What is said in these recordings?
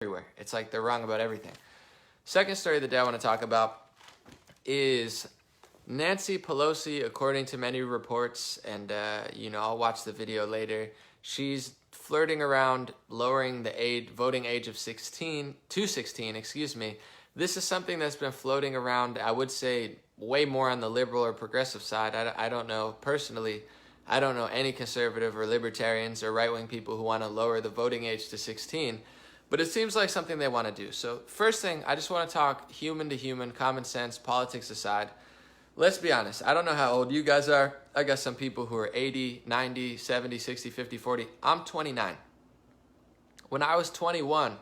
everywhere. It's like they're wrong about everything. Second story of the day I want to talk about is Nancy Pelosi, according to many reports, and I'll watch the video later, she's flirting around lowering the voting age of 16 to 16, excuse me. This is something that's been floating around, I would say, way more on the liberal or progressive side. I don't know, personally, I don't know any conservative or libertarians or right-wing people who want to lower the voting age to 16, but it seems like something they want to do. So first thing, I just want to talk human to human, common sense, politics aside. Let's be honest, I don't know how old you guys are. I got some people who are 80, 90, 70, 60, 50, 40. I'm 29. When I was 21,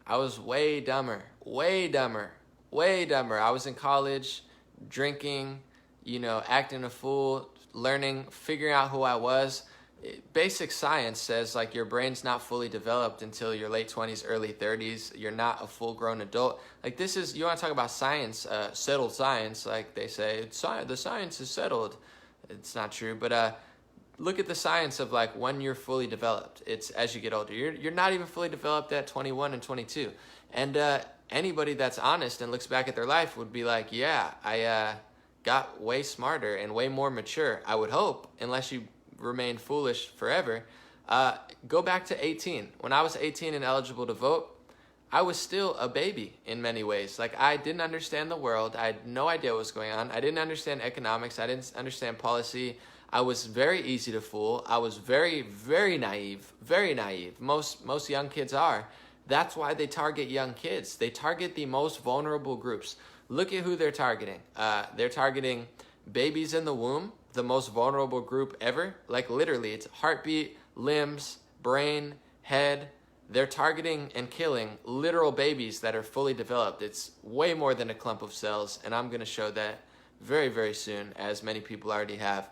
I was way dumber. I was in college, drinking, acting a fool, learning, figuring out who I was. Basic science says like your brain's not fully developed until your late 20s, early 30s. You're not a full-grown adult. Like this is, you want to talk about science, settled science, like they say, the science is settled. It's not true, but look at the science of like when you're fully developed. It's as you get older. You're not even fully developed at 21 and 22. And anybody that's honest and looks back at their life would be like, yeah, I got way smarter and way more mature, I would hope, unless you remain foolish forever. Go back to 18. When I was 18 and eligible to vote, I was still a baby in many ways. Like I didn't understand the world. I had no idea what was going on. I didn't understand economics. I didn't understand policy. I was very easy to fool. I was very, very naive, very naive. Most young kids are. That's why they target young kids. They target the most vulnerable groups. Look at who they're targeting. They're targeting babies in the womb, the most vulnerable group ever. Like literally, it's heartbeat, limbs, brain, head. They're targeting and killing literal babies that are fully developed. It's way more than a clump of cells, and I'm going to show that very, very soon, as many people already have.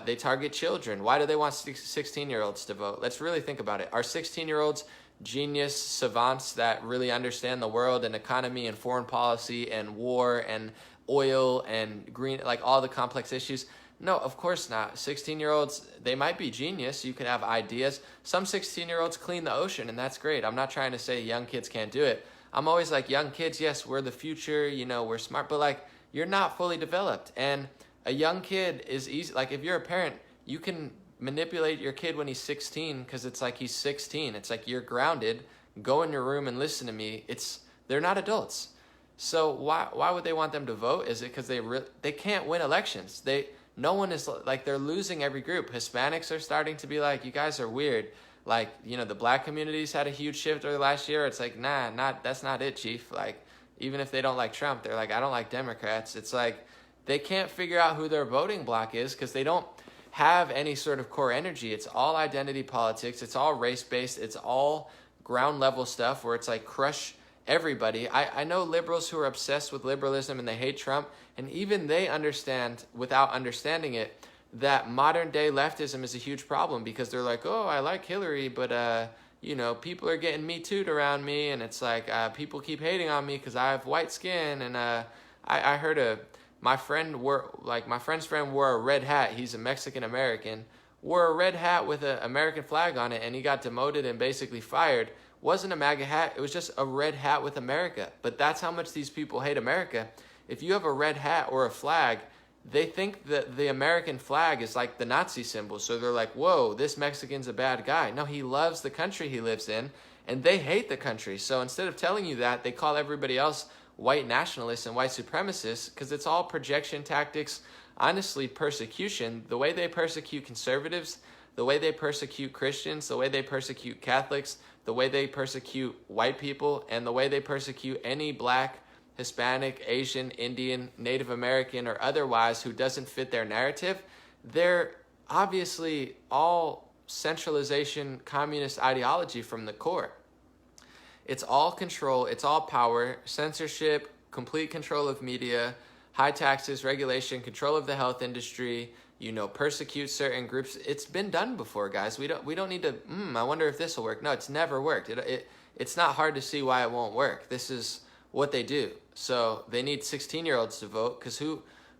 They target children. Why do they want 16-year-olds to vote? Let's really think about it. Are 16-year-olds genius savants that really understand the world and economy and foreign policy and war and oil and green, like all the complex issues? No, of course not. 16-year-olds, they might be genius. You could have ideas. Some 16-year-olds clean the ocean, and that's great. I'm not trying to say young kids can't do it. I'm always like, young kids, yes, we're the future, we're smart, but like, you're not fully developed. And a young kid is easy. Like if you're a parent, you can manipulate your kid when he's 16 because it's like he's 16. It's like you're grounded. Go in your room and listen to me. They're not adults. So why would they want them to vote? Is it because they can't win elections? No one is like, they're losing every group. Hispanics are starting to be like, you guys are weird. Like, the black communities had a huge shift over the last year. It's like, that's not it, chief. Like, even if they don't like Trump, they're like, I don't like Democrats. It's like, they can't figure out who their voting bloc is because they don't have any sort of core energy. It's all identity politics. It's all race-based. It's all ground level stuff where it's like crush everybody. I know liberals who are obsessed with liberalism and they hate Trump, and even they understand, without understanding it, that modern day leftism is a huge problem because they're like, oh, I like Hillary, but people are getting Me Too'd around me, and it's like people keep hating on me because I have white skin, and I heard my friend's friend wore a red hat. He's a Mexican American, wore a red hat with an American flag on it, and he got demoted and basically fired. Wasn't a MAGA hat, it was just a red hat with America. But that's how much these people hate America. If you have a red hat or a flag, they think that the American flag is like the Nazi symbol. So they're like, whoa, this Mexican's a bad guy. No, he loves the country he lives in, and they hate the country. So instead of telling you that, they call everybody else white nationalists and white supremacists because it's all projection tactics, honestly, persecution. The way they persecute conservatives, the way they persecute Christians, the way they persecute Catholics, the way they persecute white people, and the way they persecute any black, Hispanic, Asian, Indian, Native American, or otherwise who doesn't fit their narrative, they're obviously all centralization, communist ideology from the core. It's all control, it's all power, censorship, complete control of media, high taxes, regulation, control of the health industry, persecute certain groups. It's been done before, guys. We don't need to, I wonder if this will work. No, it's never worked. It's not hard to see why it won't work. This is what they do. So they need 16-year-olds to vote because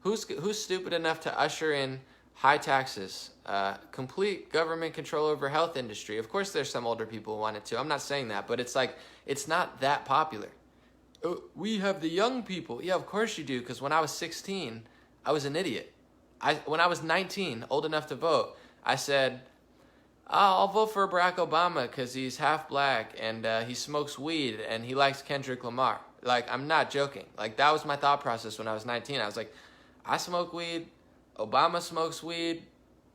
who's stupid enough to usher in high taxes, complete government control over health industry? Of course there's some older people who want it too. I'm not saying that, but it's like It's not that popular. Oh, we have the young people. Yeah, of course you do, because when I was 16, I was an idiot. When I was 19, old enough to vote, I said, I'll vote for Barack Obama because he's half black and he smokes weed and he likes Kendrick Lamar. Like, I'm not joking. Like, that was my thought process when I was 19. I was like, I smoke weed. Obama smokes weed.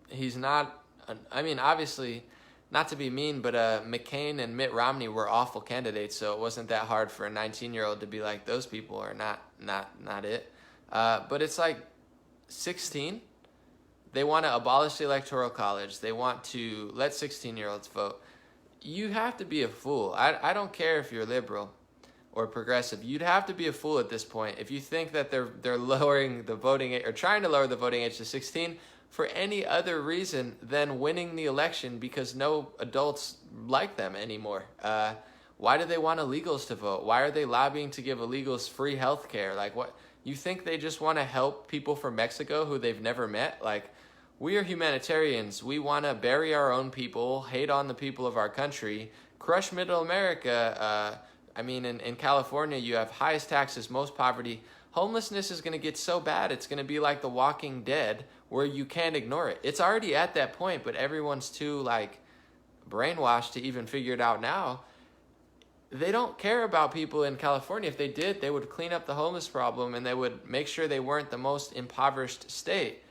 He's not, I mean, obviously, not to be mean, but McCain and Mitt Romney were awful candidates, so it wasn't that hard for a 19-year-old to be like, those people are not it. But it's like 16. They want to abolish the Electoral College. They want to let 16-year-olds vote. You have to be a fool. I don't care if you're liberal or progressive. You'd have to be a fool at this point if you think that they're lowering the voting age or trying to lower the voting age to 16 for any other reason than winning the election because no adults like them anymore. Why do they want illegals to vote? Why are they lobbying to give illegals free health care? Like, what? You think they just want to help people from Mexico who they've never met? Like, we are humanitarians. We want to bury our own people, hate on the people of our country, crush middle America. I mean, in California, you have highest taxes, most poverty. Homelessness is going to get so bad, it's going to be like The Walking Dead, where you can't ignore it. It's already at that point, but everyone's too, like, brainwashed to even figure it out now. They don't care about people in California. If they did, they would clean up the homeless problem and they would make sure they weren't the most impoverished state.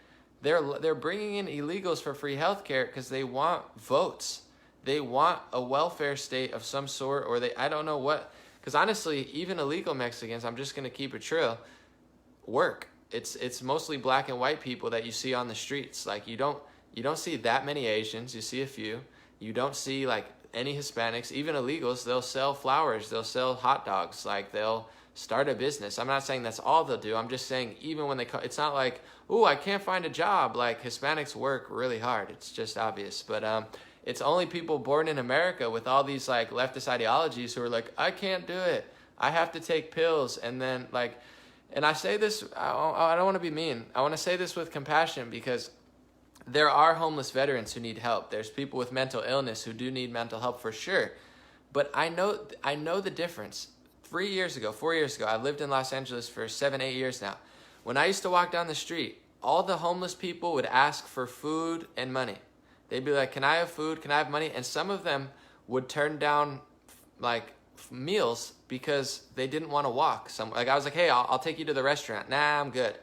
They're bringing in illegals for free health care because they want votes. They want a welfare state of some sort, or I don't know what. Because honestly, even illegal Mexicans, I'm just going to keep it real, work. It's mostly black and white people that you see on the streets. Like, you don't see that many Asians. You see a few. You don't see like any Hispanics, even illegals. They'll sell flowers. They'll sell hot dogs. Like, they'll start a business. I'm not saying that's all they'll do. I'm just saying even when it's not like, ooh, I can't find a job. Like, Hispanics work really hard. It's just obvious. But it's only people born in America with all these like leftist ideologies who are like, I can't do it. I have to take pills. And then like, and I say this, I don't want to be mean. I want to say this with compassion because there are homeless veterans who need help. There's people with mental illness who do need mental help for sure. But I know the difference. 4 years ago, I've lived in Los Angeles for 7-8 years now. When I used to walk down the street, all the homeless people would ask for food and money. They'd be like, can I have food? Can I have money? And some of them would turn down like meals because they didn't want to walk. Like, I was like, hey, I'll take you to the restaurant. Nah, I'm good.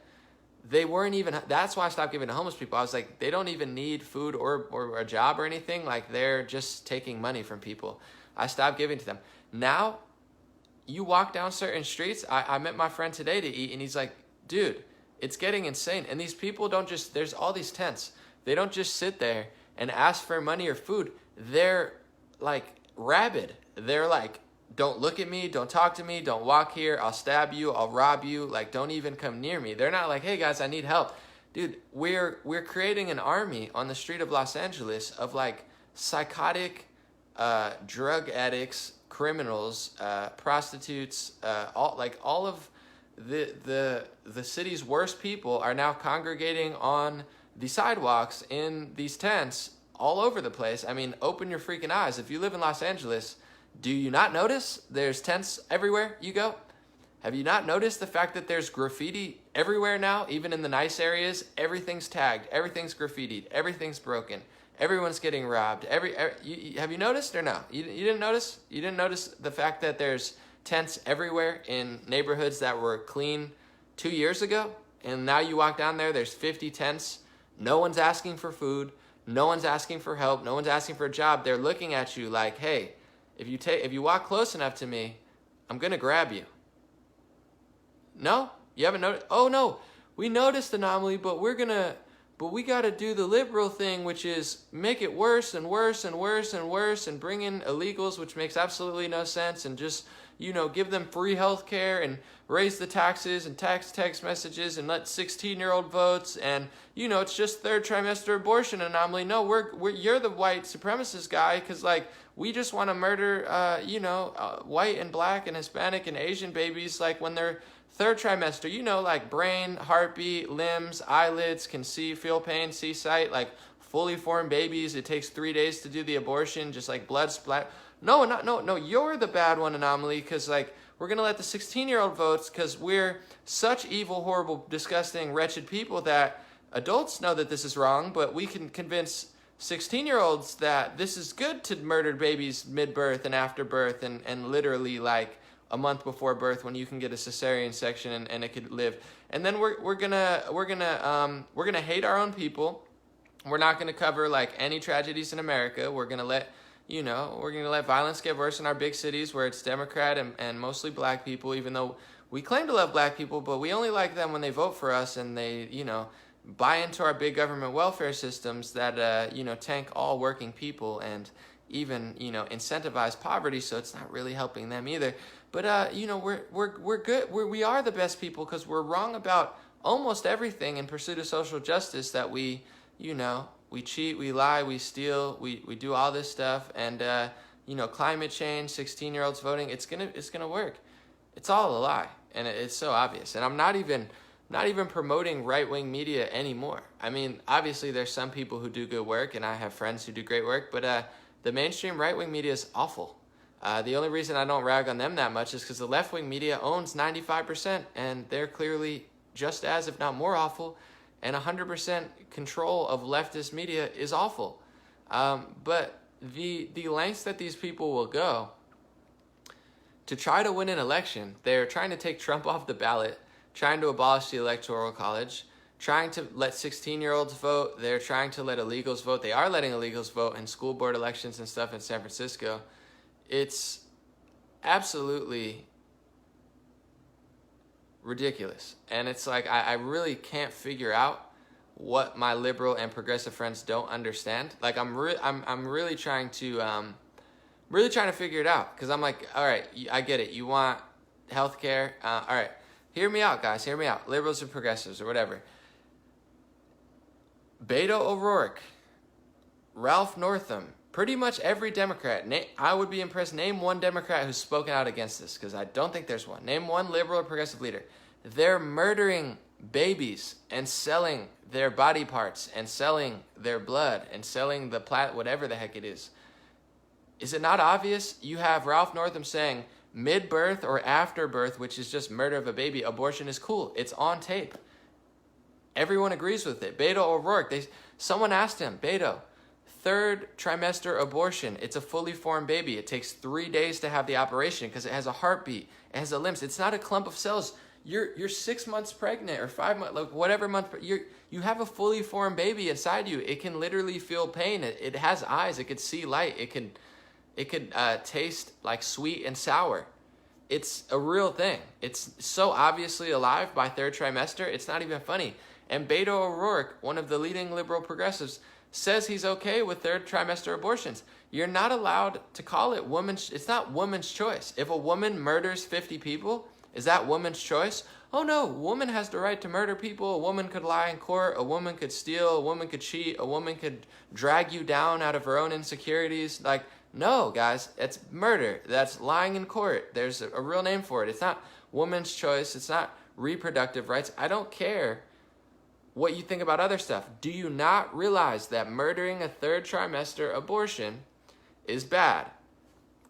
They weren't even, that's why I stopped giving to homeless people. I was like, they don't even need food or a job or anything. Like, they're just taking money from people. I stopped giving to them. Now, you walk down certain streets. I met my friend today to eat, and he's like, dude, it's getting insane. And these people don't just, there's all these tents. They don't just sit there and ask for money or food. They're like rabid. They're like, don't look at me, don't talk to me, don't walk here, I'll stab you, I'll rob you, like, don't even come near me. They're not like, hey guys, I need help. Dude, we're creating an army on the street of Los Angeles of like psychotic drug addicts, criminals, prostitutes, all of the city's worst people are now congregating on the sidewalks in these tents all over the place. I mean, open your freaking eyes. If you live in Los Angeles, do you not notice there's tents everywhere you go? Have you not noticed the fact that there's graffiti everywhere now, even in the nice areas? Everything's tagged, everything's graffitied, everything's broken, everyone's getting robbed. Have you noticed or no? You didn't notice? You didn't notice the fact that there's tents everywhere in neighborhoods that were clean 2 years ago? And now you walk down there, there's 50 tents. No one's asking for food. No one's asking for help. No one's asking for a job. They're looking at you like, hey, if you walk close enough to me, I'm going to grab you. No? You haven't noticed? Oh, no. We noticed the anomaly, but we got to do the liberal thing, which is make it worse and worse and worse and worse and bring in illegals, which makes absolutely no sense, and just, give them free health care and raise the taxes and tax text messages and let 16-year-old votes and, it's just third trimester abortion anomaly. No, you're the white supremacist guy because, like, we just want to murder, white and black and Hispanic and Asian babies, like, when they're third trimester, like brain, heartbeat, limbs, eyelids, can see, feel pain, see sight, like fully formed babies. It takes 3 days to do the abortion, just like blood splat. No, you're the bad one, Anomaly, because, like, we're going to let the 16-year-old vote because we're such evil, horrible, disgusting, wretched people that adults know that this is wrong, but we can convince 16-year-olds that this is good to murder babies mid-birth and after birth and literally, like, a month before birth when you can get a cesarean section and it could live. And then we're gonna hate our own people. We're not gonna cover, like, any tragedies in America. We're gonna let violence get worse in our big cities where it's Democrat and mostly black people, even though we claim to love black people, but we only like them when they vote for us and they, buy into our big government welfare systems that, tank all working people and even, incentivize poverty, so it's not really helping them either. But, we're good. We are the best people because we're wrong about almost everything in pursuit of social justice that we cheat, we lie, we steal, we do all this stuff. And, climate change, 16-year-olds voting, it's gonna work. It's all a lie. And it's so obvious. And I'm not even promoting right-wing media anymore. I mean, obviously there's some people who do good work, and I have friends who do great work, but the mainstream right-wing media is awful. The only reason I don't rag on them that much is because the left-wing media owns 95%, and they're clearly just as, if not more, awful, and 100% control of leftist media is awful. But the lengths that these people will go to try to win an election, they're trying to take Trump off the ballot, trying to abolish the Electoral College, trying to let 16-year-olds vote. They're trying to let illegals vote. They are letting illegals vote in school board elections and stuff in San Francisco. It's absolutely ridiculous. And it's like, I really can't figure out what my liberal and progressive friends don't understand. Like, I'm really trying to figure it out. Because I'm like, all right, I get it. You want healthcare? All right. Hear me out, guys. Hear me out. Liberals and progressives or whatever. Beto O'Rourke, Ralph Northam, pretty much every Democrat. I would be impressed. Name one Democrat who's spoken out against this, because I don't think there's one. Name one liberal or progressive leader. They're murdering babies and selling their body parts and selling their blood and selling the whatever the heck it is. Is it not obvious? You have Ralph Northam saying mid-birth or after birth, which is just murder of a baby, abortion is cool. It's on tape. Everyone agrees with it. Beto O'Rourke, someone asked him, Beto, third trimester abortion, it's a fully formed baby. It takes 3 days to have the operation because it has a heartbeat, it has a limbs. It's not a clump of cells. You're 6 months pregnant or 5 months, like whatever month. You have a fully formed baby inside you. It can literally feel pain. It has eyes. It could see light. It could taste like sweet and sour. It's a real thing. It's so obviously alive by third trimester. It's not even funny. And Beto O'Rourke, one of the leading liberal progressives, says he's okay with third trimester abortions. You're not allowed to call it it's not woman's choice. If a woman murders 50 people, is that woman's choice? Oh no, a woman has the right to murder people. A woman could lie in court. A woman could steal. A woman could cheat. A woman could drag you down out of her own insecurities. Like, no, guys, it's murder. That's lying in court. There's a real name for it. It's not woman's choice. It's not reproductive rights. I don't care what you think about other stuff. Do you not realize that murdering a third trimester abortion is bad?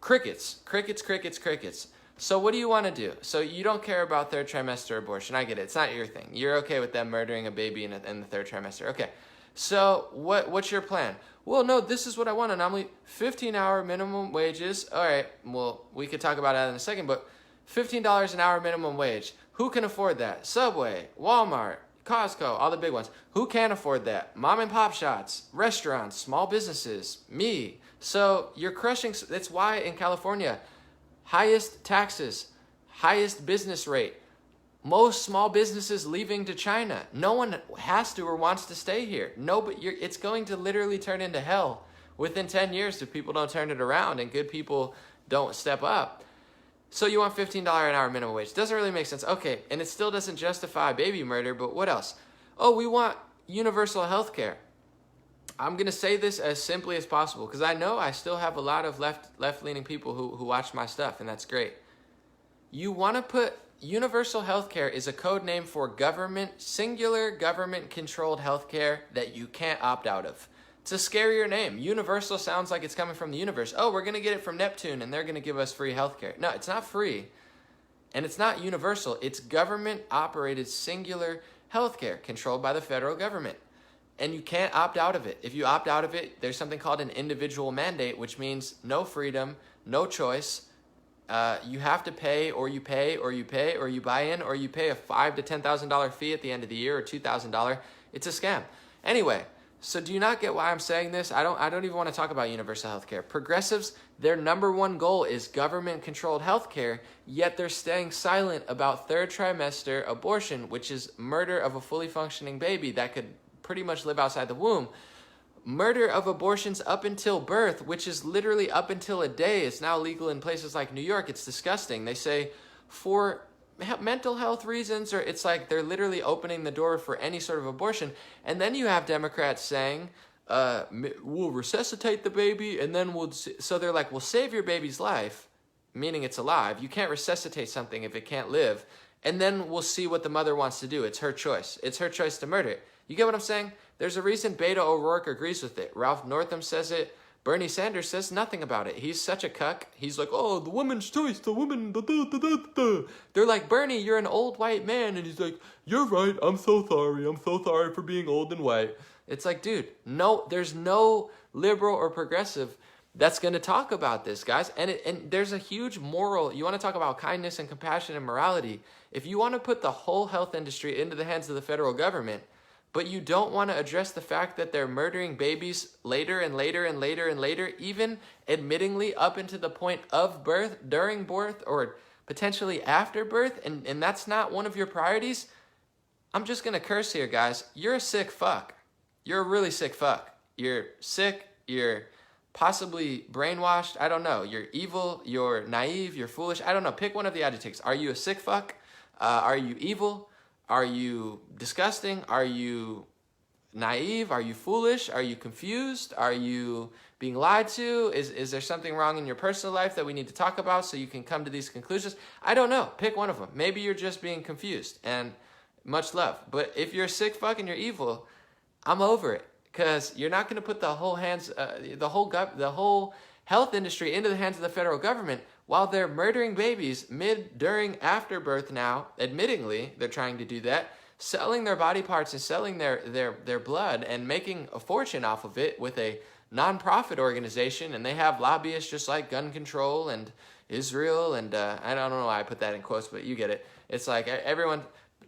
Crickets, crickets, crickets, crickets. So what do you want to do? So you don't care about third trimester abortion. I get it. It's not your thing. You're okay with them murdering a baby in the third trimester. Okay. So what's your plan? Well, no, this is what I want. Anomaly, 15-hour minimum wages. All right. Well, we could talk about that in a second, but $15 an hour minimum wage. Who can afford that? Subway, Walmart, Costco, all the big ones. Who can't afford that? Mom and pop shops, restaurants, small businesses, me. So you're crushing. That's why in California, highest taxes, highest business rate, most small businesses leaving to China. No one has to or wants to stay here. No, but it's going to literally turn into hell within 10 years if people don't turn it around and good people don't step up. So you want $15 an hour minimum wage. Doesn't really make sense. Okay, and it still doesn't justify baby murder, but what else? Oh, we want universal health care. I'm going to say this as simply as possible because I know I still have a lot of left-leaning people who watch my stuff, and that's great. You want to put universal health care is a code name for singular government-controlled health care that you can't opt out of. It's a scarier name. Universal sounds like it's coming from the universe. Oh, we're going to get it from Neptune and they're going to give us free healthcare. No, it's not free. And it's not universal. It's government-operated singular healthcare controlled by the federal government. And you can't opt out of it. If you opt out of it, there's something called an individual mandate, which means no freedom, no choice. You have to pay, or you pay, or you pay, or you buy in, or you pay a $5,000 to $10,000 fee at the end of the year, or $2,000. It's a scam. Anyway, so do you not get why I'm saying this? I don't even want to talk about universal health care. Progressives, their number one goal is government-controlled health care, yet they're staying silent about third trimester abortion, which is murder of a fully functioning baby that could pretty much live outside the womb. Murder of abortions up until birth, which is literally up until a day. It's now legal in places like New York. It's disgusting. They say for mental health reasons, or it's like they're literally opening the door for any sort of abortion. And then you have Democrats saying, we'll resuscitate the baby, and then so they're like, we'll save your baby's life, meaning it's alive. You can't resuscitate something if it can't live. And then we'll see what the mother wants to do. It's her choice. It's her choice to murder it. You get what I'm saying? There's a reason Beto O'Rourke agrees with it. Ralph Northam says it. Bernie Sanders says nothing about it. He's such a cuck. He's like, oh, the woman's choice, the woman, da, da, da, da, da. They're like, Bernie, you're an old white man. And he's like, you're right. I'm so sorry. I'm so sorry for being old and white. It's like, dude, no, there's no liberal or progressive that's going to talk about this, guys. And there's a huge moral. You want to talk about kindness and compassion and morality. If you want to put the whole health industry into the hands of the federal government, but you don't want to address the fact that they're murdering babies later and later and later and later, even admittingly up into the point of birth, during birth, or potentially after birth, and that's not one of your priorities, I'm just going to curse here, guys. You're a sick fuck. You're a really sick fuck. You're sick. You're possibly brainwashed. I don't know. You're evil. You're naive. You're foolish. I don't know. Pick one of the adjectives. Are you a sick fuck? Are you evil? Are you disgusting? Are you naive? Are you foolish? Are you confused? Are you being lied to? Is there something wrong in your personal life that we need to talk about so you can come to these conclusions? I don't know. Pick one of them. Maybe you're just being confused, and much love. But if you're a sick fuck and you're evil, I'm over it, because you're not going to put the whole health industry into the hands of the federal government while they're murdering babies mid, during, after birth now. Admittingly, they're trying to do that, selling their body parts and selling their blood and making a fortune off of it with a non-profit organization. And they have lobbyists just like gun control and Israel. And I don't know why I put that in quotes, but you get it. It's like everyone,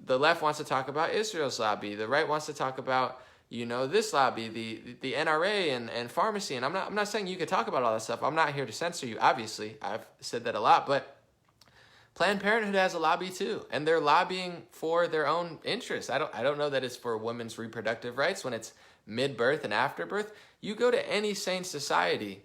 the left wants to talk about Israel's lobby. The right wants to talk about, this lobby, the NRA and pharmacy. And I'm not saying you could talk about all that stuff. I'm not here to censor you, obviously. I've said that a lot, but Planned Parenthood has a lobby too, and they're lobbying for their own interests. I don't know that it's for women's reproductive rights when it's mid-birth and after birth. You go to any sane society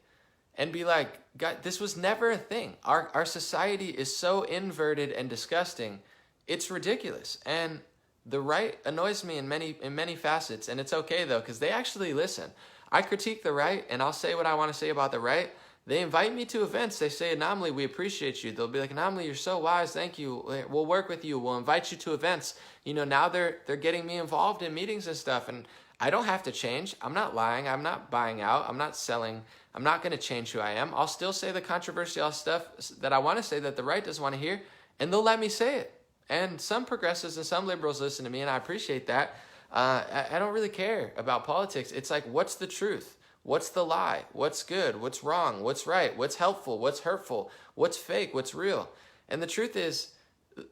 and be like, God, this was never a thing. Our society is so inverted and disgusting. It's ridiculous. And the right annoys me in many facets, and it's okay though, because they actually listen. I critique the right, and I'll say what I want to say about the right. They invite me to events. They say, Anomaly, we appreciate you. They'll be like, Anomaly, you're so wise. Thank you. We'll work with you. We'll invite you to events. Now they're getting me involved in meetings and stuff, and I don't have to change. I'm not lying. I'm not buying out. I'm not selling. I'm not going to change who I am. I'll still say the controversial stuff that I want to say that the right doesn't want to hear, and they'll let me say it. And some progressives and some liberals listen to me, and I appreciate that. I don't really care about politics. It's like, what's the truth? What's the lie? What's good? What's wrong? What's right? What's helpful? What's hurtful? What's fake? What's real? And the truth is,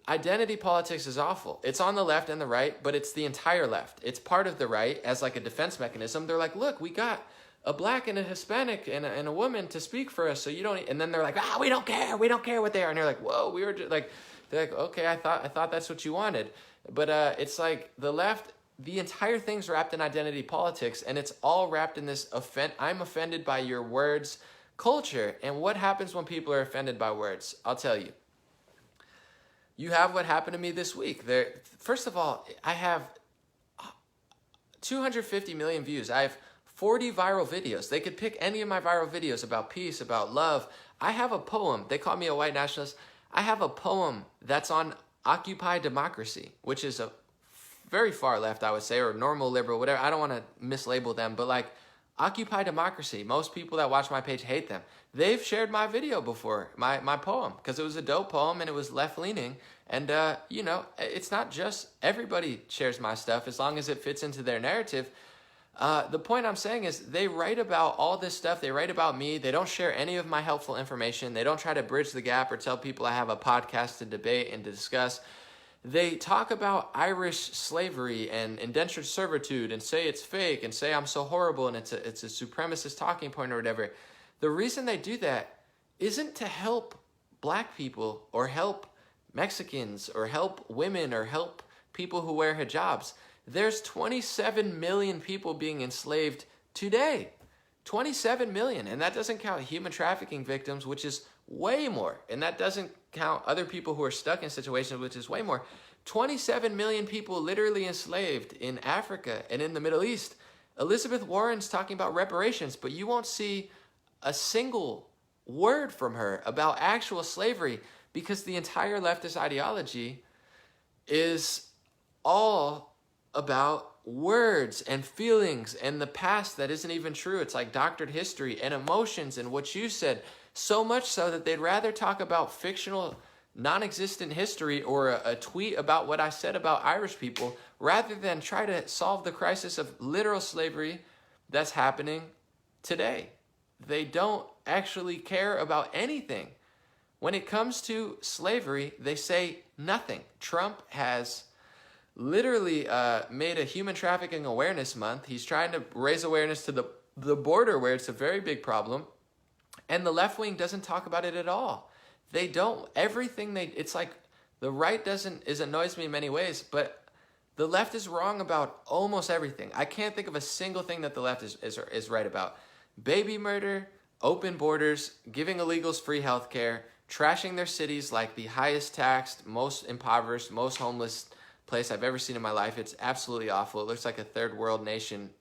identity politics is awful. It's on the left and the right, but it's the entire left. It's part of the right as like a defense mechanism. They're like, look, we got a black and a Hispanic and a woman to speak for us, so you don't. And then they're like, we don't care. We don't care what they are. And you're like, whoa, we were just like. They're like, okay, I thought that's what you wanted. But it's like the left, the entire thing's wrapped in identity politics, and it's all wrapped in this I'm offended by your words culture. And what happens when people are offended by words? I'll tell you. You have what happened to me this week. First of all, I have 250 million views. I have 40 viral videos. They could pick any of my viral videos about peace, about love. I have a poem. They call me a white nationalist. I have a poem that's on Occupy Democracy, which is a very far left, I would say, or normal liberal, whatever. I don't want to mislabel them, but like Occupy Democracy. Most people that watch my page hate them. They've shared my video before, my poem, because it was a dope poem and it was left-leaning. And, you know, it's not just everybody shares my stuff as long as it fits into their narrative. The point I'm saying is they write about all this stuff. They write about me. They don't share any of my helpful information. They don't try to bridge the gap or tell people I have a podcast to debate and to discuss. They talk about Irish slavery and indentured servitude and say it's fake and say I'm so horrible and it's a supremacist talking point or whatever. The reason they do that isn't to help black people or help Mexicans or help women or help people who wear hijabs. There's 27 million people being enslaved today. 27 million. And that doesn't count human trafficking victims, which is way more. And that doesn't count other people who are stuck in situations, which is way more. 27 million people literally enslaved in Africa and in the Middle East. Elizabeth Warren's talking about reparations, but you won't see a single word from her about actual slavery because the entire leftist ideology is all about words and feelings and the past that isn't even true. It's like doctored history and emotions and what you said. So much so that they'd rather talk about fictional, non-existent history or a tweet about what I said about Irish people rather than try to solve the crisis of literal slavery that's happening today. They don't actually care about anything. When it comes to slavery, they say nothing. Trump has literally made a human trafficking awareness month. He's trying to raise awareness to the border where it's a very big problem. And the left wing doesn't talk about it at all. They don't. It's like the right annoys me in many ways, but the left is wrong about almost everything. I can't think of a single thing that the left is right about. Baby murder, open borders, giving illegals free health care, trashing their cities like the highest taxed, most impoverished, most homeless place I've ever seen in my life. It's absolutely awful. It looks like a third world nation.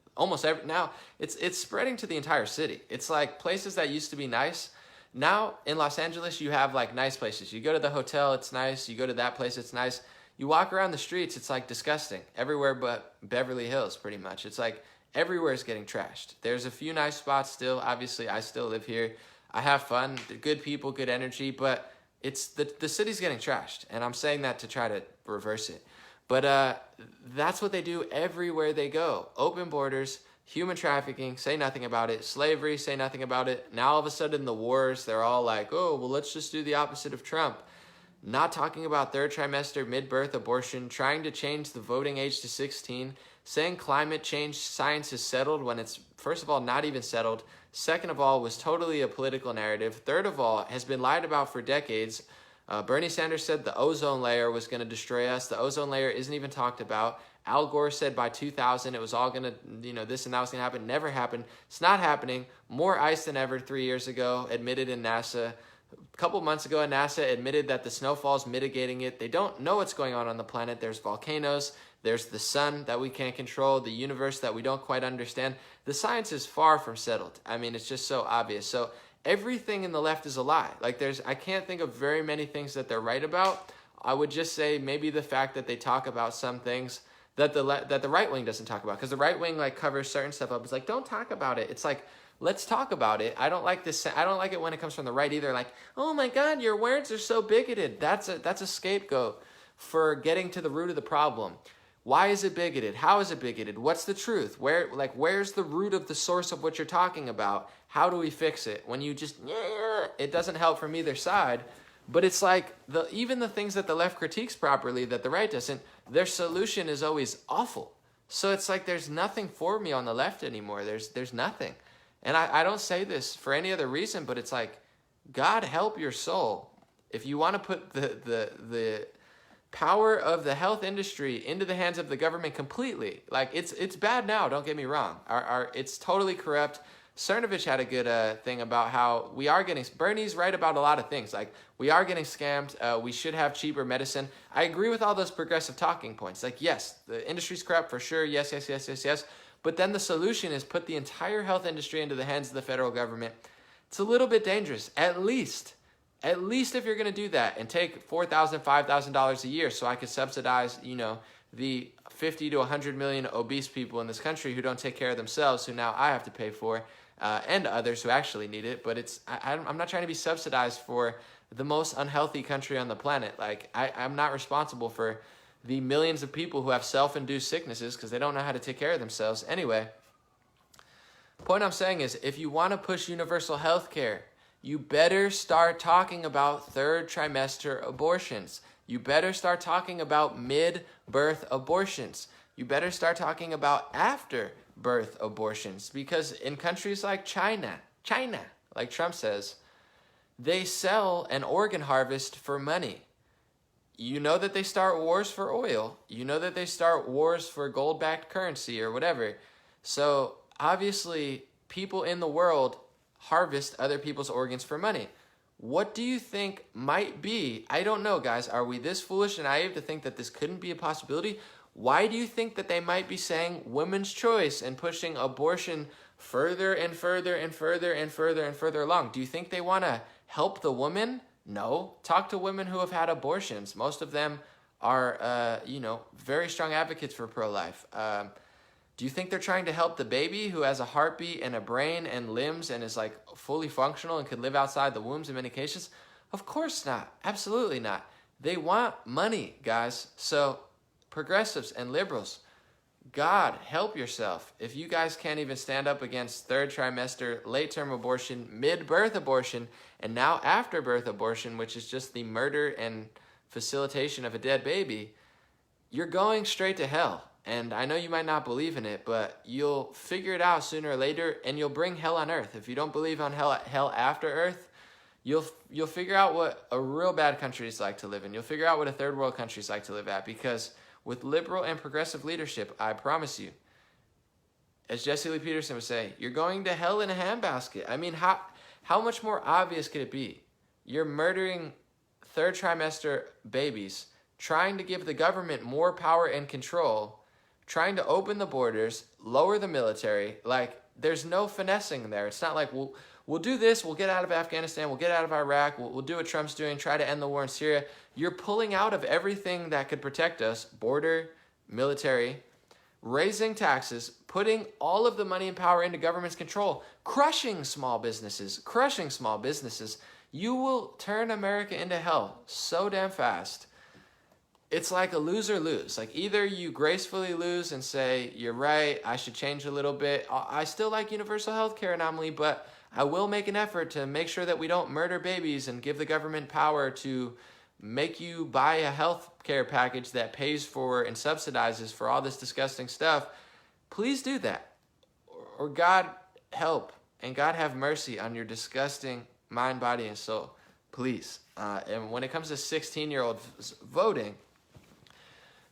Now it's spreading to the entire city. It's like places that used to be nice. Now in Los Angeles, you have like nice places. You go to the hotel, it's nice. You go to that place, it's nice. You walk around the streets, it's like disgusting. Everywhere but Beverly Hills, pretty much. It's like everywhere is getting trashed. There's a few nice spots still. Obviously, I still live here. I have fun, good people, good energy, but it's the city's getting trashed. And I'm saying that to try to reverse it. But that's what they do everywhere they go. Open borders, human trafficking, say nothing about it. Slavery, say nothing about it. Now all of a sudden the wars, they're all like, oh, well, let's just do the opposite of Trump. Not talking about third trimester, mid-birth abortion, trying to change the voting age to 16, saying climate change science is settled when it's, first of all, not even settled. Second of all, was totally a political narrative. Third of all, has been lied about for decades. Bernie Sanders said the ozone layer was going to destroy us. The ozone layer isn't even talked about. Al Gore said by 2000 it was all going to, this and that was going to happen. Never happened. It's not happening. More ice than ever 3 years ago, admitted in NASA. A couple months ago, NASA admitted that the snowfall's mitigating it. They don't know what's going on the planet. There's volcanoes. There's the sun that we can't control, the universe that we don't quite understand. The science is far from settled. I mean, it's just so obvious. So everything in the left is a lie. Like I can't think of very many things that they're right about. I would just say maybe the fact that they talk about some things that the right wing doesn't talk about, because the right wing like covers certain stuff up. It's like, don't talk about it. It's like, let's talk about it. I don't like this. I don't like it when it comes from the right either. Like, oh my God, your words are so bigoted. That's a scapegoat for getting to the root of the problem. Why is it bigoted? How is it bigoted? What's the truth? Where's the root of the source of what you're talking about? How do we fix it? When you just, it doesn't help from either side. But it's like even the things that the left critiques properly that the right doesn't, their solution is always awful. So it's like there's nothing for me on the left anymore. There's nothing. And I don't say this for any other reason, but it's like, God help your soul. If you want to put the power of the health industry into the hands of the government completely, like it's bad now, don't get me wrong. It's totally corrupt. Cernovich had a good thing about how Bernie's right about a lot of things. Like, we are getting scammed. We should have cheaper medicine. I agree with all those progressive talking points. Like, yes, the industry's corrupt for sure. Yes. But then the solution is put the entire health industry into the hands of the federal government. It's a little bit dangerous, at least if you're going to do that and take $4,000, $5,000 a year so I could subsidize, the 50 to 100 million obese people in this country who don't take care of themselves, who now I have to pay for, and others who actually need it. But I'm not trying to be subsidized for the most unhealthy country on the planet. Like, I'm not responsible for the millions of people who have self-induced sicknesses because they don't know how to take care of themselves. Anyway, point I'm saying is, if you want to push universal health care, you better start talking about third trimester abortions. You better start talking about mid-birth abortions. You better start talking about after-birth abortions, because in countries like China, like Trump says, they sell an organ harvest for money. You know that they start wars for oil. You know that they start wars for gold-backed currency or whatever. So obviously, people in the world harvest other people's organs for money. What do you think might be? I don't know, guys. Are we this foolish and naive to think that this couldn't be a possibility? Why do you think that they might be saying women's choice and pushing abortion further and further and further and further and further along? Do you think they want to help the woman? No. Talk to women who have had abortions. Most of them are, very strong advocates for pro-life. Do you think they're trying to help the baby who has a heartbeat and a brain and limbs and is like fully functional and could live outside the wombs in many cases? Of course not. Absolutely not. They want money, guys. So progressives and liberals, God help yourself. If you guys can't even stand up against third trimester, late-term abortion, mid-birth abortion, and now after-birth abortion, which is just the murder and facilitation of a dead baby, you're going straight to hell. And I know you might not believe in it, but you'll figure it out sooner or later, and you'll bring hell on earth. If you don't believe on hell after earth, you'll figure out what a real bad country is like to live in. You'll figure out what a third world country is like to live at, because with liberal and progressive leadership, I promise you, as Jesse Lee Peterson would say, you're going to hell in a handbasket. I mean, how much more obvious could it be? You're murdering third trimester babies, trying to give the government more power and control, trying to open the borders, lower the military. Like, there's no finessing there. It's not like we'll do this, we'll get out of Afghanistan, we'll get out of Iraq, we'll do what Trump's doing, try to end the war in Syria. You're pulling out of everything that could protect us, border, military, raising taxes, putting all of the money and power into government's control, crushing small businesses. You will turn America into hell so damn fast. It's like a lose or lose. Like, either you gracefully lose and say, you're right, I should change a little bit. I still like universal health care anomaly, but I will make an effort to make sure that we don't murder babies and give the government power to make you buy a health care package that pays for and subsidizes for all this disgusting stuff. Please do that. Or God help and God have mercy on your disgusting mind, body, and soul. Please. And when it comes to 16-year-olds voting,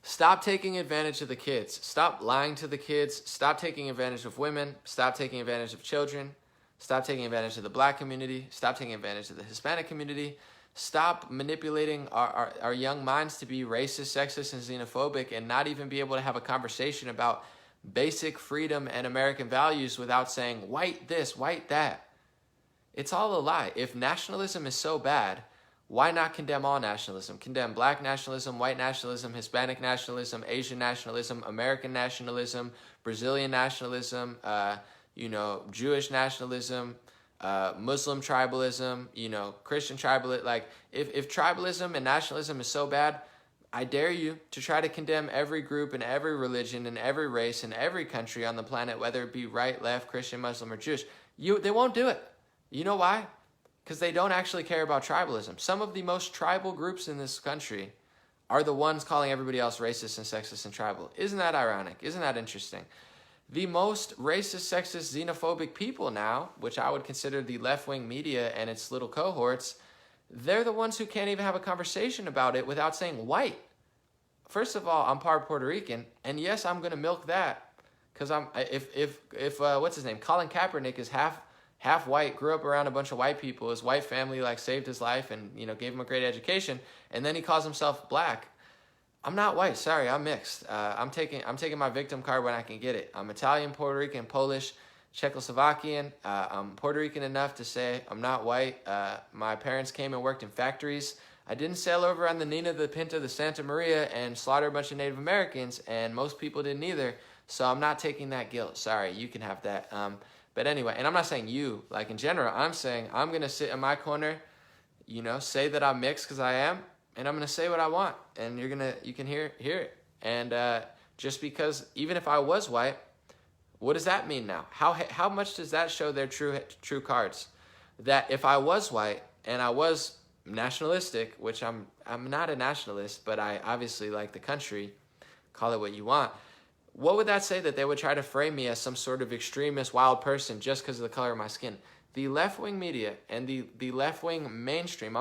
stop taking advantage of the kids. Stop lying to the kids. Stop taking advantage of women. Stop taking advantage of children. Stop taking advantage of the black community. Stop taking advantage of the Hispanic community. Stop manipulating our young minds to be racist, sexist, and xenophobic and not even be able to have a conversation about basic freedom and American values without saying, white this, white that. It's all a lie. If nationalism is so bad, why not condemn all nationalism? Condemn black nationalism, white nationalism, Hispanic nationalism, Asian nationalism, American nationalism, Brazilian nationalism, Jewish nationalism, Muslim tribalism, Christian tribalism. Like, if tribalism and nationalism is so bad, I dare you to try to condemn every group and every religion and every race and every country on the planet, whether it be right, left, Christian, Muslim, or Jewish. They won't do it. You know why? Because they don't actually care about tribalism. Some of the most tribal groups in this country are the ones calling everybody else racist and sexist and tribal. Isn't that ironic? Isn't that interesting? The most racist, sexist, xenophobic people now, which I would consider the left-wing media and its little cohorts, they're the ones who can't even have a conversation about it without saying white. First of all, I'm part Puerto Rican, and yes, I'm going to milk that, because if what's his name, Colin Kaepernick is half white, grew up around a bunch of white people, his white family saved his life and gave him a great education, and then he calls himself black. I'm not white, sorry, I'm mixed. I'm taking my victim card when I can get it. I'm Italian, Puerto Rican, Polish, Czechoslovakian. I'm Puerto Rican enough to say I'm not white. My parents came and worked in factories. I didn't sail over on the Nina, the Pinta, the Santa Maria and slaughter a bunch of Native Americans, and most people didn't either. So I'm not taking that guilt. Sorry, you can have that. But anyway, and I'm not saying you, like in general, I'm saying I'm going to sit in my corner, you know, say that I'm mixed because I am, and I'm going to say what I want, and you can hear it. And just because, even if I was white, what does that mean now? How much does that show their true cards? That if I was white and I was nationalistic, which I'm not a nationalist, but I obviously like the country, call it what you want, what would that say? That they would try to frame me as some sort of extremist, wild person just because of the color of my skin? The left-wing media and the left-wing mainstream,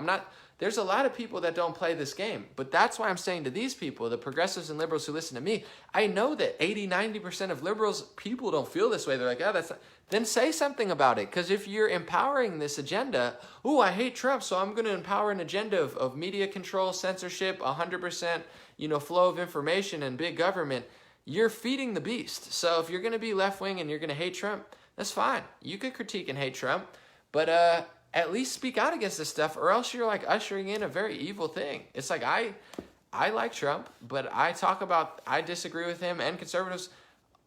there's a lot of people that don't play this game, but that's why I'm saying to these people, the progressives and liberals who listen to me, I know that 80-90% of liberals, people don't feel this way. They're like, oh, that's not. Then say something about it, because if you're empowering this agenda, oh, I hate Trump, so I'm going to empower an agenda of media control, censorship, 100%, flow of information and big government, you're feeding the beast. So if you're going to be left-wing and you're going to hate Trump, that's fine. You could critique and hate Trump, but at least speak out against this stuff, or else you're like ushering in a very evil thing. It's like I like Trump, but I disagree with him and conservatives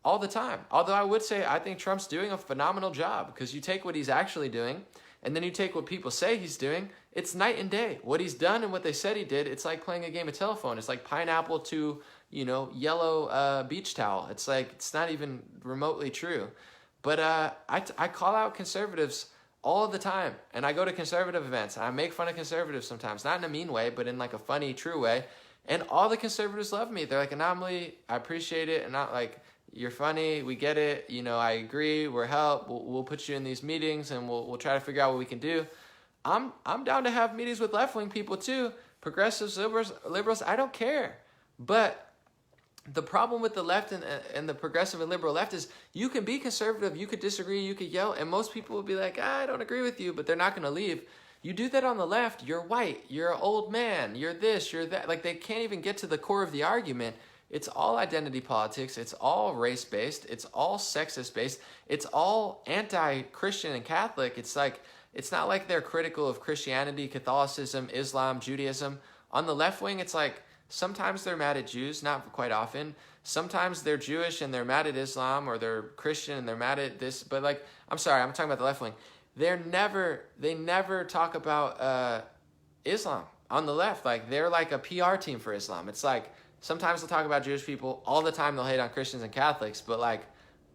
all the time. Although I would say I think Trump's doing a phenomenal job, because you take what he's actually doing and then you take what people say he's doing, it's night and day. What he's done and what they said he did, it's like playing a game of telephone. It's like pineapple to, yellow beach towel. It's like, it's not even remotely true. But I call out conservatives all the time, and I go to conservative events, and I make fun of conservatives sometimes, not in a mean way, but in like a funny, true way, and all the conservatives love me. They're like, Anomaly, I appreciate it, and not like, you're funny, we get it, I agree, we're help, we'll put you in these meetings, and we'll try to figure out what we can do. I'm down to have meetings with left-wing people too, progressives, liberals, I don't care. But the problem with the left and the progressive and liberal left is you can be conservative, you could disagree, you could yell, and most people will be like, I don't agree with you, but they're not going to leave. You do that on the left, you're white, you're an old man, you're this, you're that. Like, they can't even get to the core of the argument. It's all identity politics, it's all race-based, it's all sexist-based, it's all anti-Christian and Catholic. It's like, it's not like they're critical of Christianity, Catholicism, Islam, Judaism. On the left wing, it's like, sometimes they're mad at Jews, not quite often. Sometimes they're Jewish and they're mad at Islam, or they're Christian and they're mad at this. But like, I'm sorry, I'm talking about the left wing. They never talk about Islam on the left. Like, they're like a PR team for Islam. It's like, sometimes they'll talk about Jewish people. All the time they'll hate on Christians and Catholics. But like,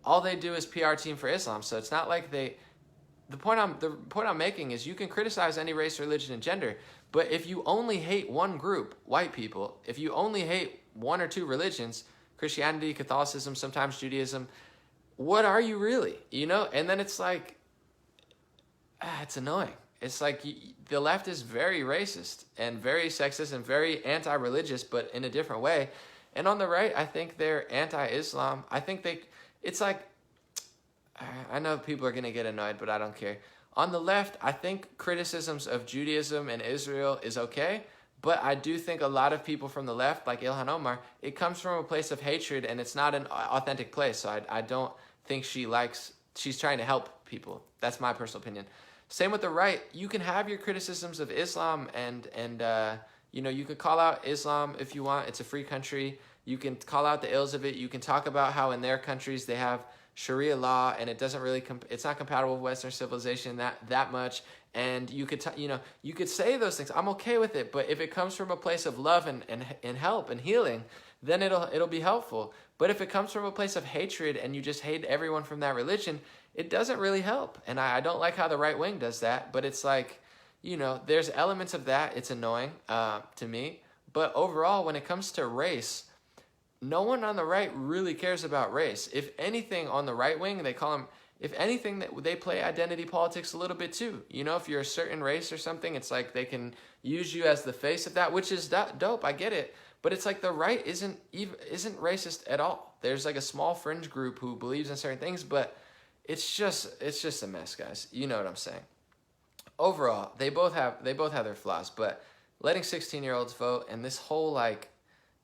all they do is PR team for Islam. So it's not like the point I'm making is you can criticize any race, religion, and gender, but if you only hate one group, white people, if you only hate one or two religions, Christianity, Catholicism, sometimes Judaism, what are you really? And then it's like, it's annoying. It's like the left is very racist and very sexist and very anti-religious, but in a different way. And on the right, I think they're anti-Islam. I think it's like, I know people are going to get annoyed, but I don't care. On the left, I think criticisms of Judaism and Israel is okay, but I do think a lot of people from the left, like Ilhan Omar, it comes from a place of hatred, and it's not an authentic place, so I don't think she's trying to help people. That's my personal opinion. Same with the right. You can have your criticisms of Islam, and you could call out Islam if you want. It's a free country. You can call out the ills of it. You can talk about how in their countries they have Sharia law, and it doesn't really it's not compatible with Western civilization that much. And you could you could say those things. I'm okay with it, but if it comes from a place of love and help and healing, then it'll be helpful. But if it comes from a place of hatred and you just hate everyone from that religion, it doesn't really help. And I don't like how the right wing does that. But it's like, there's elements of that. It's annoying to me. But overall, when it comes to race, no one on the right really cares about race. If anything, on the right wing, if anything, they play identity politics a little bit too. If you're a certain race or something, it's like they can use you as the face of that, which is dope. I get it. But it's like the right isn't racist at all. There's like a small fringe group who believes in certain things, but it's just a mess, guys. You know what I'm saying. Overall, they both have their flaws, but letting 16-year-olds vote and this whole like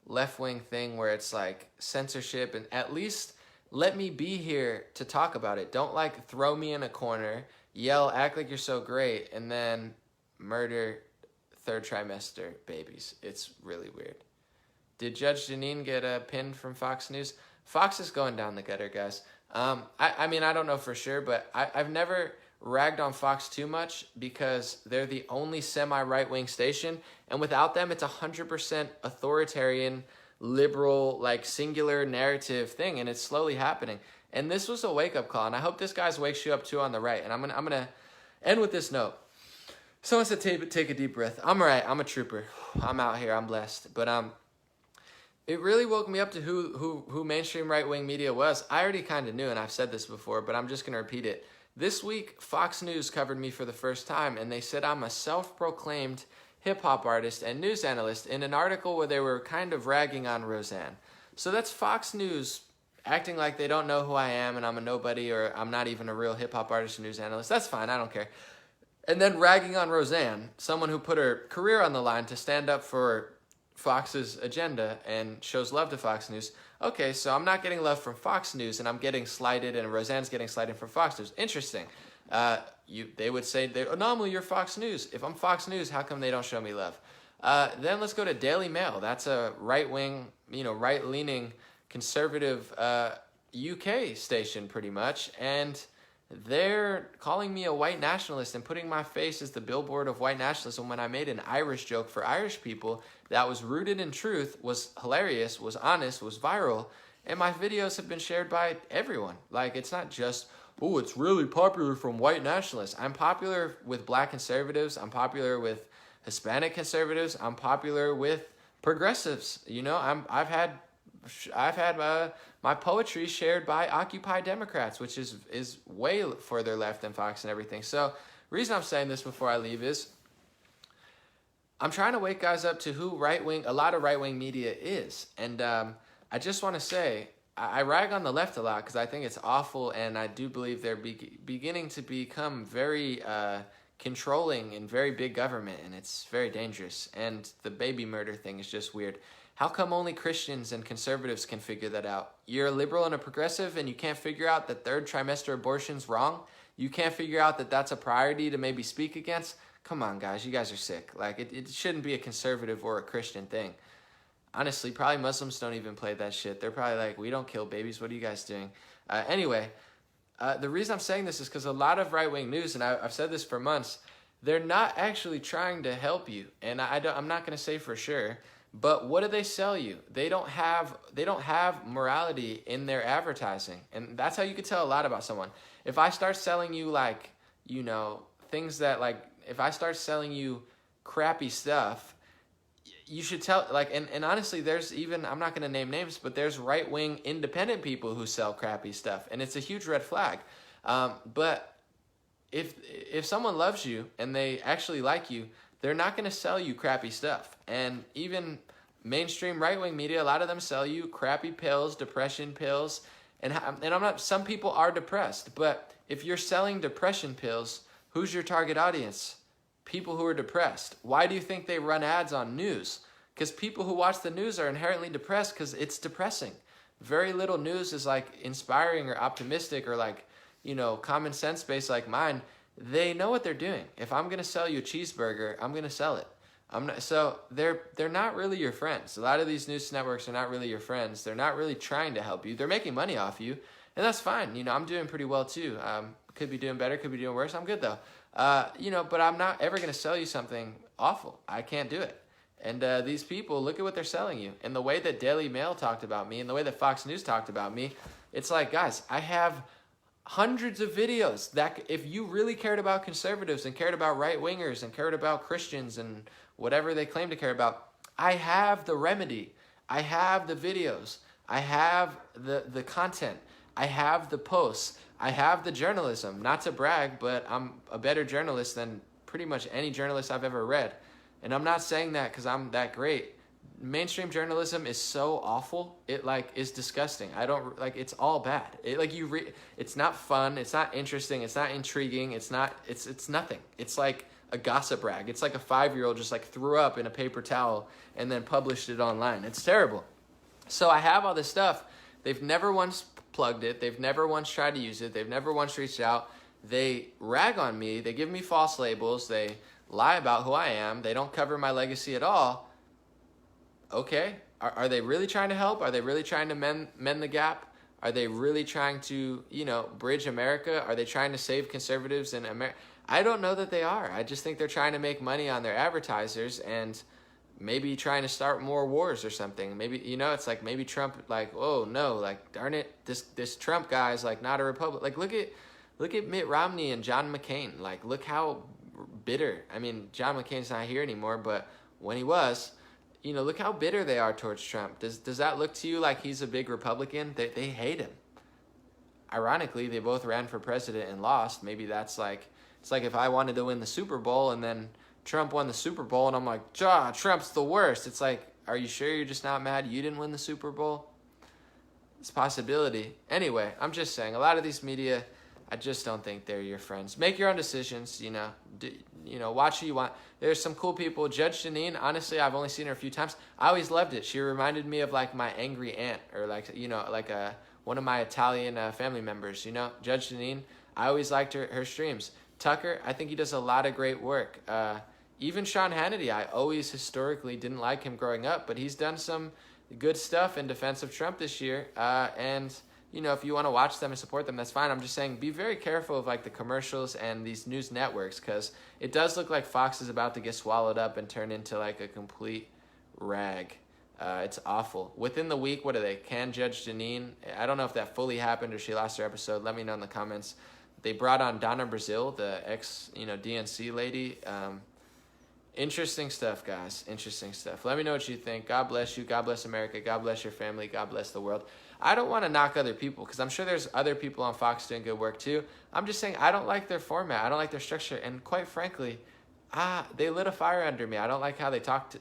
left-wing thing where it's like censorship, and at least let me be here to talk about it. Don't like throw me in a corner, yell, act like you're so great, and then murder third trimester babies. It's really weird. Did Judge Janine get a pin from Fox News? Fox is going down the gutter, guys. I mean, I don't know for sure, but I've never ragged on Fox too much because they're the only semi-right-wing station, and without them, it's 100% authoritarian, liberal, like singular narrative thing, and it's slowly happening. And this was a wake-up call, and I hope this guys wakes you up too on the right. And I'm gonna end with this note. Someone said take a deep breath. I'm all right. I'm a trooper. I'm out here. I'm blessed. But it really woke me up to who mainstream right-wing media was. I already kind of knew, and I've said this before, but I'm just going to repeat it. This week, Fox News covered me for the first time, and they said I'm a self-proclaimed hip-hop artist and news analyst in an article where they were kind of ragging on Roseanne. So that's Fox News acting like they don't know who I am and I'm a nobody or I'm not even a real hip-hop artist or news analyst. That's fine. I don't care. And then ragging on Roseanne, someone who put her career on the line to stand up for Fox's agenda and shows love to Fox News. Okay, so I'm not getting love from Fox News and I'm getting slighted and Roseanne's getting slighted from Fox News. Interesting. They would say, normally you're Fox News. If I'm Fox News, how come they don't show me love? Then let's go to Daily Mail. That's a right-wing, right-leaning conservative UK station pretty much. And they're calling me a white nationalist and putting my face as the billboard of white nationalism when I made an Irish joke for Irish people that was rooted in truth, was hilarious, was honest, was viral, and my videos have been shared by everyone. Like, it's not just, oh, it's really popular from white nationalists. I'm popular with black conservatives. I'm popular with Hispanic conservatives. I'm popular with progressives. I've had my poetry shared by Occupy Democrats, which is way further left than Fox and everything. So the reason I'm saying this before I leave is I'm trying to wake guys up to who a lot of right-wing media is. And I just want to say, I rag on the left a lot because I think it's awful, and I do believe they're beginning to become very controlling in very big government, and it's very dangerous. And the baby murder thing is just weird. How come only Christians and conservatives can figure that out? You're a liberal and a progressive and you can't figure out that third trimester abortion's wrong? You can't figure out that that's a priority to maybe speak against? Come on, guys. You guys are sick. Like, it shouldn't be a conservative or a Christian thing. Honestly, probably Muslims don't even play that shit. They're probably like, we don't kill babies. What are you guys doing? Anyway, the reason I'm saying this is because a lot of right-wing news, and I've said this for months, they're not actually trying to help you. And I'm not going to say for sure. But what do they sell you? They don't have morality in their advertising. And that's how you could tell a lot about someone. If I start selling you things that if I start selling you crappy stuff, you should tell and honestly there's even, I'm not going to name names, but there's right-wing independent people who sell crappy stuff, and it's a huge red flag. But if someone loves you and they actually like you, they're not going to sell you crappy stuff. And even mainstream right-wing media, a lot of them sell you crappy pills, depression pills. And I'm not, some people are depressed, but if you're selling depression pills, who's your target audience? People who are depressed. Why do you think they run ads on news? Because people who watch the news are inherently depressed because it's depressing. Very little news is inspiring or optimistic or common sense based like mine. They know what they're doing. If I'm going to sell you a cheeseburger, I'm going to sell it. So they're not really your friends. A lot of these news networks are not really your friends. They're not really trying to help you. They're making money off you, and that's fine. I'm doing pretty well too. Could be doing better, could be doing worse. I'm good though. But I'm not ever going to sell you something awful. I can't do it. And these people, look at what they're selling you. And the way that Daily Mail talked about me and the way that Fox News talked about me, it's like, guys, I have hundreds of videos that if you really cared about conservatives and cared about right-wingers and cared about Christians and whatever they claim to care about, I have the remedy. I have the videos. I have the content. I have the posts. I have the journalism. Not to brag, but I'm a better journalist than pretty much any journalist I've ever read. And I'm not saying that because I'm that great. Mainstream journalism is so awful. It is disgusting. I don't it's all bad. It's not fun. It's not interesting. It's not intriguing. It's nothing. It's like a gossip rag. It's like a 5-year-old just threw up in a paper towel and then published it online. It's terrible. So I have all this stuff. They've never once plugged it. They've never once tried to use it. They've never once reached out. They rag on me. They give me false labels. They lie about who I am. They don't cover my legacy at all. Okay, are they really trying to help? Are they really trying to mend the gap? Are they really trying to, bridge America? Are they trying to save conservatives in America? I don't know that they are. I just think they're trying to make money on their advertisers and maybe trying to start more wars or something. Maybe, it's like maybe Trump, like, oh no, like, darn it, this Trump guy is like not a Republican. Like, look at Mitt Romney and John McCain. Like, look how bitter. I mean, John McCain's not here anymore, but when he was, look how bitter they are towards Trump. Does that look to you like he's a big Republican? They hate him. Ironically, they both ran for president and lost. Maybe that's like, it's like if I wanted to win the Super Bowl and then Trump won the Super Bowl and I'm like, Trump's the worst. It's like, are you sure you're just not mad you didn't win the Super Bowl? It's a possibility. Anyway, I'm just saying, a lot of these media, I just don't think they're your friends. Make your own decisions, watch who you want. There's some cool people. Judge Janine, honestly, I've only seen her a few times. I always loved it. She reminded me of like my angry aunt or like one of my Italian family members, Judge Janine. I always liked her streams. Tucker, I think he does a lot of great work. Even Sean Hannity, I always historically didn't like him growing up, but he's done some good stuff in defense of Trump this year. And if you want to watch them and support them, that's fine. I'm just saying, be very careful of like the commercials and these news networks, because it does look like Fox is about to get swallowed up and turn into like a complete rag. It's awful. Within the week, what are they? Can Judge Janine? I don't know if that fully happened or she lost her episode. Let me know in the comments. They brought on Donna Brazile, the ex, DNC lady. Interesting stuff, guys. Interesting stuff. Let me know what you think. God bless you. God bless America. God bless your family. God bless the world. I don't want to knock other people because I'm sure there's other people on Fox doing good work too. I'm just saying I don't like their format. I don't like their structure. And quite frankly, they lit a fire under me. I don't like how they talked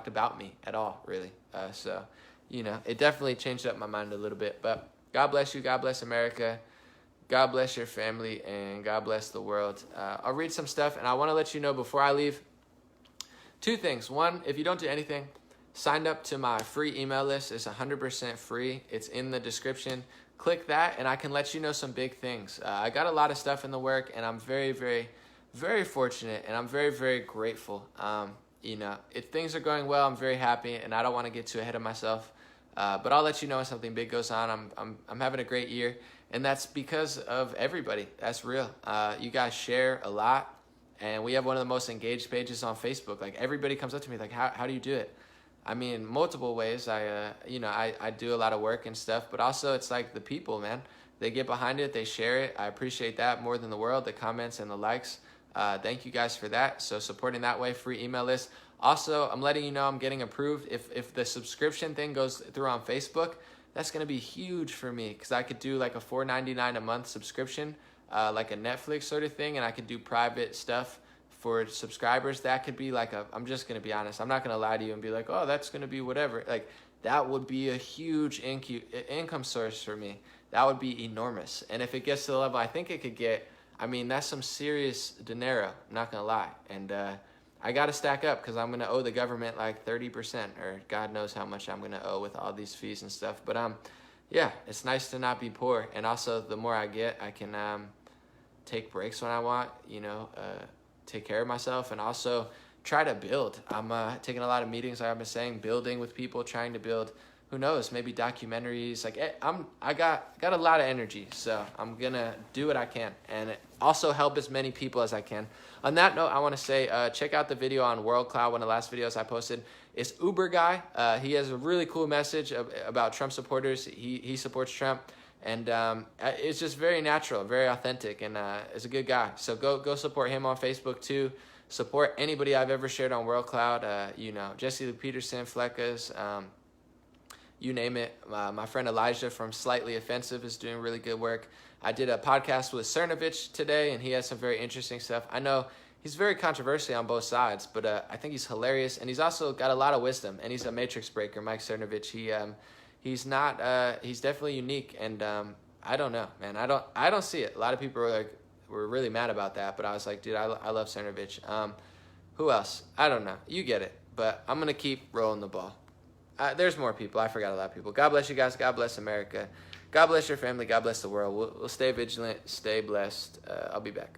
about me at all, really. So, it definitely changed up my mind a little bit. But God bless you. God bless America. God bless your family. And God bless the world. I'll read some stuff. And I want to let you know before I leave, two things. One, if you don't do anything, sign up to my free email list. It's 100% free. It's in the description. Click that and I can let you know some big things. I got a lot of stuff in the work and I'm very, very, very fortunate and I'm very, very grateful. If things are going well, I'm very happy and I don't want to get too ahead of myself. But I'll let you know when something big goes on. I'm having a great year and that's because of everybody. That's real. You guys share a lot. And we have one of the most engaged pages on Facebook. Like everybody comes up to me like, how do you do it? I mean, multiple ways. I do a lot of work and stuff, but also it's like the people, man. They get behind it. They share it. I appreciate that more than the world, the comments and the likes. Thank you guys for that. So supporting that way, free email list. Also, I'm letting you know I'm getting approved. If the subscription thing goes through on Facebook, that's going to be huge for me because I could do like a $4.99 a month subscription. Like a Netflix sort of thing, and I could do private stuff for subscribers. That could be like I'm just going to be honest. I'm not going to lie to you and be like, oh, that's going to be whatever. Like, that would be a huge income source for me. That would be enormous. And if it gets to the level I think it could get, I mean, that's some serious dinero. I'm not going to lie. And I got to stack up because I'm going to owe the government like 30% or God knows how much I'm going to owe with all these fees and stuff. But yeah, it's nice to not be poor. And also, the more I get, I can take breaks when I want, take care of myself, and also try to build. I'm taking a lot of meetings, like I've been saying, building with people, trying to build, who knows, maybe documentaries. Like I got a lot of energy, so I'm gonna do what I can, and also help as many people as I can. On that note, I want to say, check out the video on World Cloud, one of the last videos I posted. It's Uber Guy. He has a really cool message about Trump supporters. He supports Trump. And it's just very natural, very authentic, and is a good guy. So go support him on Facebook too. Support anybody I've ever shared on World Cloud. Jesse Lou Peterson, Fleckas, you name it. My friend Elijah from Slightly Offensive is doing really good work. I did a podcast with Cernovich today, and he has some very interesting stuff. I know he's very controversial on both sides, but I think he's hilarious, and he's also got a lot of wisdom, and he's a matrix breaker, Mike Cernovich. He's not. He's definitely unique, and I don't know, man. I don't see it. A lot of people were really mad about that, but I was like, dude, I love Cernovich. Who else? I don't know. You get it. But I'm gonna keep rolling the ball. There's more people. I forgot a lot of people. God bless you guys. God bless America. God bless your family. God bless the world. We'll stay vigilant. Stay blessed. I'll be back.